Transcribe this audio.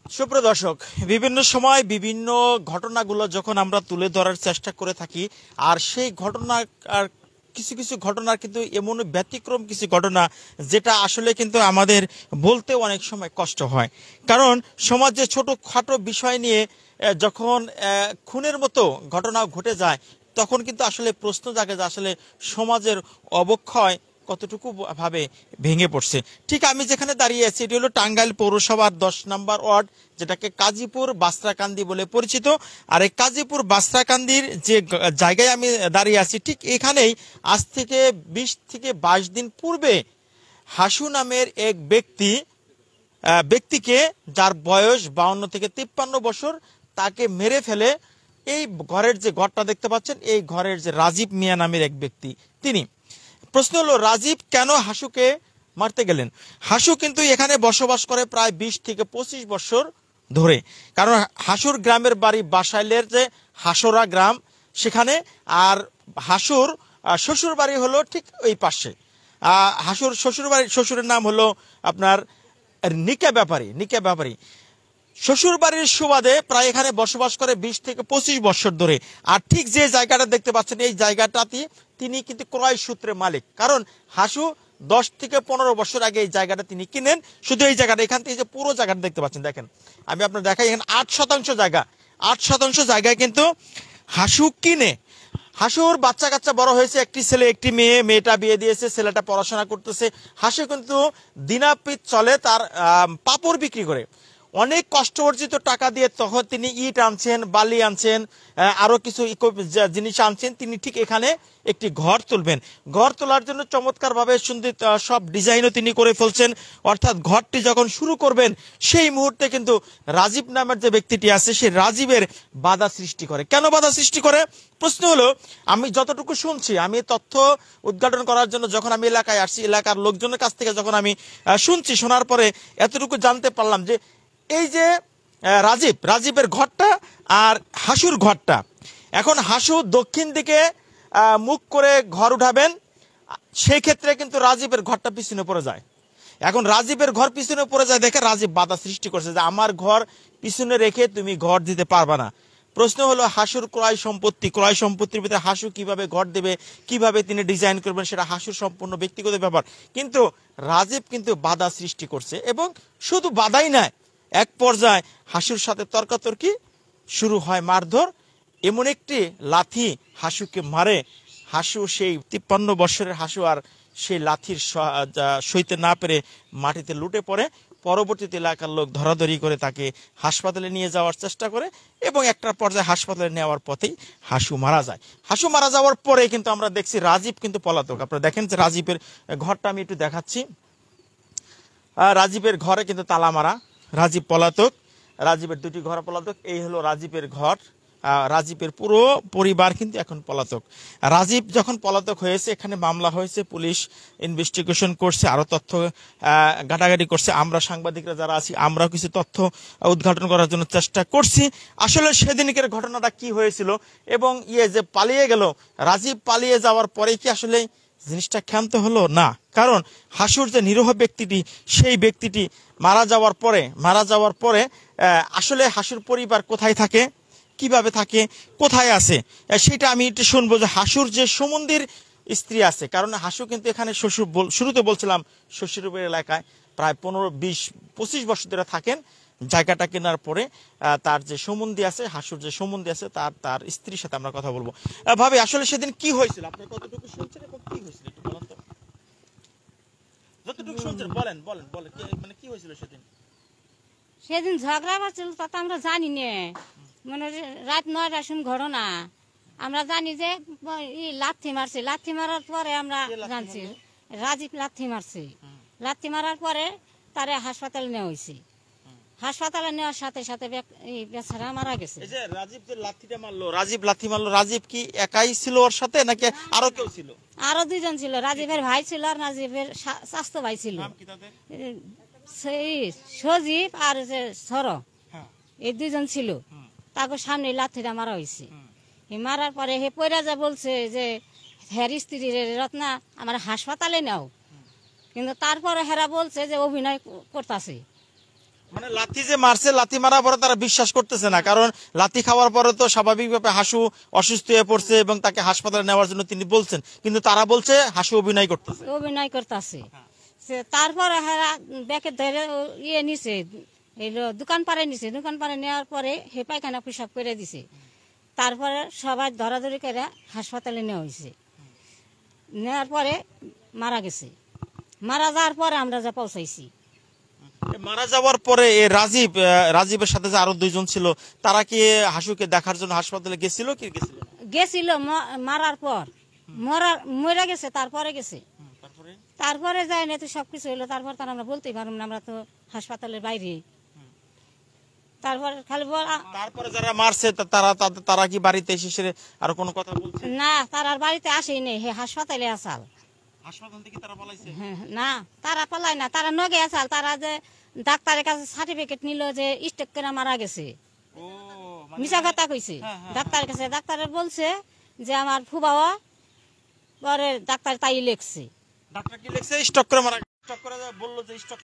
সুপ্রদর্শক, বিভিন্ন সময় বিভিন্ন ঘটনাগুলো যখন আমরা তুলে ধরার চেষ্টা করে থাকি, আর সেই ঘটনা আর কিছু কিছু ঘটনার কিন্তু এমন ব্যতিক্রম কিছু ঘটনা যেটা আসলে কিন্তু আমাদের বলতে অনেক সময় কষ্ট হয়। কারণ সমাজে ছোটোখাটো বিষয় নিয়ে যখন খুনের মতো ঘটনা ঘটে যায়, তখন কিন্তু আসলে প্রশ্ন জাগে যে আসলে সমাজের অবক্ষয় কতটুকু ভাবে ভেঙে পড়ছে। ঠিক আমি যেখানে দাঁড়িয়ে আছি, এটি হলো টাঙ্গাইল পৌরসভার 10 নম্বর ওয়ার্ড, যেটাকে কাজীপুর বাসরাকান্দি বলে পরিচিত। আর এই কাজীপুর বাসরাকান্দির যে জায়গায় আমি দাঁড়িয়ে আছি, ঠিক এখানেই আজ থেকে 20 থেকে 22 দিন পূর্বে হাসু নামের এক ব্যক্তিকে, যার বয়স 52 থেকে 53 বছর, তাকে মেরে ফেলে এই ঘরের যে ঘরটা দেখতে পাচ্ছেন, এই ঘরের যে রাজীব মিয়া নামের এক ব্যক্তি, তিনি। প্রশ্ন হলো, রাজীব কেন হাসুকে মারতে গেলেন? হাসু কিন্তু এখানে বসবাস করে প্রায় 20 থেকে 25 বছর ধরে। কারণ হাসুর গ্রামের বাড়ি বাসাইলের যে হাসোরা গ্রাম, সেখানে। আর হাসুর শ্বশুর বাড়ি হলো ঠিক ওই পাশে। হাসুর শ্বশুরের নাম হলো আপনার নিকা ব্যাপারী। শ্বশুর বাড়ির সুবাদে প্রায় এখানে বসবাস করে 20 থেকে 25 বছর ধরে। আর ঠিক যে জায়গাটা দেখতে পাচ্ছেন, এই জায়গাটাতে তিনি কিন্তু ক্রয় সূত্রে মালিক। কারণ হাসু 10 থেকে 15 বছর আগে এই জায়গাটা তিনি কিনেন। শুধু এই জায়গাটা, এখান থেকে যে পুরো জায়গাটা দেখতে পাচ্ছেন, দেখেন আমি আপনার দেখাই, এখানে 8 শতাংশ জায়গায় কিন্তু হাসু কিনে। হাসুর বাচ্চা কাচ্চা বড় হয়েছে, একটি ছেলে একটি মেয়ে, মেয়েটা বিয়ে দিয়েছে, ছেলেটা পড়াশোনা করতেছে। হাসু কিন্তু দিনাপিত চলে তার পাপড় বিক্রি করে। অনেক কষ্ট অর্জিত টাকা দিয়ে তখন তিনি ইট আনছেন, বালি আনছেন, আরো কিছু জিনিস আনছেন। তিনি ঠিক এখানে একটি ঘর তুলবেন। ঘর তোলার জন্য চমৎকারভাবে সুন্দর সব ডিজাইনও তিনি করে ফেলছেন। অর্থাৎ ঘরটি যখন শুরু করবেন, সেই মুহূর্তে কিন্তু রাজীব নামের যে ব্যক্তিটি আছে, সে রাজীবের বাধা সৃষ্টি করে। কেন বাধা সৃষ্টি করে? প্রশ্ন হলো, আমি যতটুকু শুনছি, আমি তথ্য উদ্ঘাটন করার জন্য যখন আমি এলাকায় আসছি, এলাকার লোকজনের কাছ থেকে যখন আমি শুনছি, শোনার পরে এতটুকু জানতে পারলাম যে এই যে রাজীবের ঘরটা আর হাসুর ঘরটা, এখন হাসু দক্ষিণ দিকে মুখ করে ঘর উঠাবেন, সেই ক্ষেত্রে কিন্তু রাজীবের ঘরটা পিছনে পড়ে যায়। এখন রাজীবের ঘর পিছনে পড়ে যায় দেখে রাজীব বাধা সৃষ্টি করছে যে আমার ঘর পিছনে রেখে তুমি ঘর দিতে পারবা না। প্রশ্ন হলো, হাসুর ক্রয় সম্পত্তির ভিতরে হাসু কিভাবে ঘর দেবে, কিভাবে তিনি ডিজাইন করবেন, সেটা হাসুর সম্পূর্ণ ব্যক্তিগত ব্যাপার। কিন্তু রাজীব কিন্তু বাধা সৃষ্টি করছে, এবং শুধু বাধাই নয়, এক পর্যায়ে হাসুর সাথে তর্কাতর্কি শুরু হয়, মারধর। এমন একটি লাথি হাসুকে মারে, হাসু সেই 53 বছরের হাসু আর সেই লাথির সইতে না পেরে মাটিতে লুটে পড়ে। পরবর্তীতে এলাকার লোক ধরাধরি করে তাকে হাসপাতালে নিয়ে যাওয়ার চেষ্টা করে, এবং একটা পর্যায়ে হাসপাতালে নেওয়ার পথেই হাসু মারা যায়। হাসু মারা যাওয়ার পরে কিন্তু আমরা দেখছি রাজীব কিন্তু পলাতক। আপনারা দেখেন যে রাজীবের ঘরটা আমি একটু দেখাচ্ছি। রাজীবের ঘরে কিন্তু তালা মারা, রাজীব পলাতক, রাজীবের 2টি ঘর পলাতক। এই হলো রাজীবের ঘর। রাজীবের পুরো পরিবার কিন্তু এখন পলাতক। রাজীব যখন পলাতক হয়েছে, এখানে মামলা হয়েছে, পুলিশ ইনভেস্টিগেশন করছে, আরো তথ্য ঘাটাঘাটি করছে। আমরা সাংবাদিকরা যারা আছি, আমরাও কিছু তথ্য উদ্ঘাটন করার জন্য চেষ্টা করছি। আসলে সেদিনকের ঘটনাটা কি হয়েছিল, এবং যে পালিয়ে গেল, রাজীব পালিয়ে যাওয়ার পরে কি আসলে জিনিসটা ক্ষান্ত হলো? না। কারণ হাসুর যে নিরীহ ব্যক্তিটি, সেই ব্যক্তিটি মারা যাওয়ার পরে আসলে হাসুর পরিবার কোথায় থাকে, কিভাবে থাকে, কোথায় আছে, সেটা আমি একটু শুনবো। যে হাসুর যে সমন্দির স্ত্রী আছে, কারণ হাসু কিন্তু এখানে শুরুতে বলছিলাম শ্বশুরের এলাকায় প্রায় 15, 20, 25 বছর ধরে থাকেন। জায়গাটা কেনার পরে তার যে সম্বন্ধী আছে, হাসুর যে সম্বন্ধী আছে, তার স্ত্রীর সাথে আমরা কথা বলবো। ভাবি, আসলে সেদিন কি হয়েছিল, আপনি কতটুকু শুনছেন এবং কি হয়েছিল একটু বলেন তো। যতটুকু শুনছেন বলেন, মানে কি হয়েছিল সেদিন? সেদিন ঝগড়া হচ্ছিল, তা তো আমরা জানি না। মানে রাত 9টার সময় ঘটনা। আমরা জানি যে লাথি মারার পরে আমরা জানছি রাজীব লাথি মারার পরে তারে হাসপাতালে নেওয়া হয়েছে। হাসপাতালে নেওয়ার সাথে সাথে বেচারা মারা গেছে। এই যে রাজীব যে লাথিটা মারলো, রাজীব কি একাই ছিল ওর সাথে, নাকি আরো কেউ ছিল? আরো 2 জন ছিল। রাজীবের ভাই ছিল আর রাজীবের চাচতো ভাই ছিল। সেই সজীব আর যে সর, এই 2 জন ছিল। তাকে সামনে লাথিটা মারা হয়েছে। মারার পরে হে পয়রা যা বলছে যে হের স্ত্রী রত্না আমার হাসপাতালে নাও, কিন্তু তারপরে হেরা বলছে যে অভিনয় করতেছে। মানে লাথি যে মারছে, লাথি মারার পরে তারা বিশ্বাস করতেছে না, কারণ লাথি খাওয়ার পরে তো স্বাভাবিকভাবে হাসু অসুস্থ হয়ে পড়ছে এবং তাকে হাসপাতালে নেওয়ার জন্য তিনি বলছেন, কিন্তু তারা বলছে হাসু অভিনয় করতেছে। অভিনয় করতেছে। তারপরে ব্যাকে ধরে ইয়ে নিছে, এলো দোকান পাড়ে নিছে, দোকান পাড়ে নেওয়ার পরে হে পায়খানা পেশাব করে দিছে। তারপরে সবাই ধরাধরি করে হাসপাতালে নেওয়া হয়েছে। নেওয়ার পরে মারা গেছে। মারা যাওয়ার পরে আমরা যা পৌঁছাইছি। মারা যাওয়ার পরে রাজীবের সাথে যে আরো দুইজন ছিল, তারা কি হাসুকে দেখার জন্য হাসপাতালে গেছিল কি গেছিল না? গেছিল মারার পর, মরা গেছে, তারপরে গেছে। তারপরে যায় না তো সবকিছু হইলো, তারপর তার আমরা বলতেই পারব না, আমরা তো হাসপাতালের বাইরে। তারপরে খালি তারপরে যারা মারছে তারা কি বাড়িতে এসে আর কোনো কথা বলছে না? তার আর বাড়িতে আসেই নেই, হে হাসপাতালে আসাল। হাসপাতাল থেকে তারা পালাইছে? না, তারা পালায় না, তারা নগে আসাল। তারা যে ডাক্তারের কাছে সার্টিফিকেট নিল যে স্ট্রোক করে মারা গেছে, মিছা কথা কইছে ডাক্তারের কাছে। ডাক্তারে বলছে যে আমার ফুবাওয়া, পরে ডাক্তার তাই লেখছে। ডাক্তার কি লিখছে? স্ট্রোক করে মারা, স্ট্রোক করে বললো যে স্ট্রোক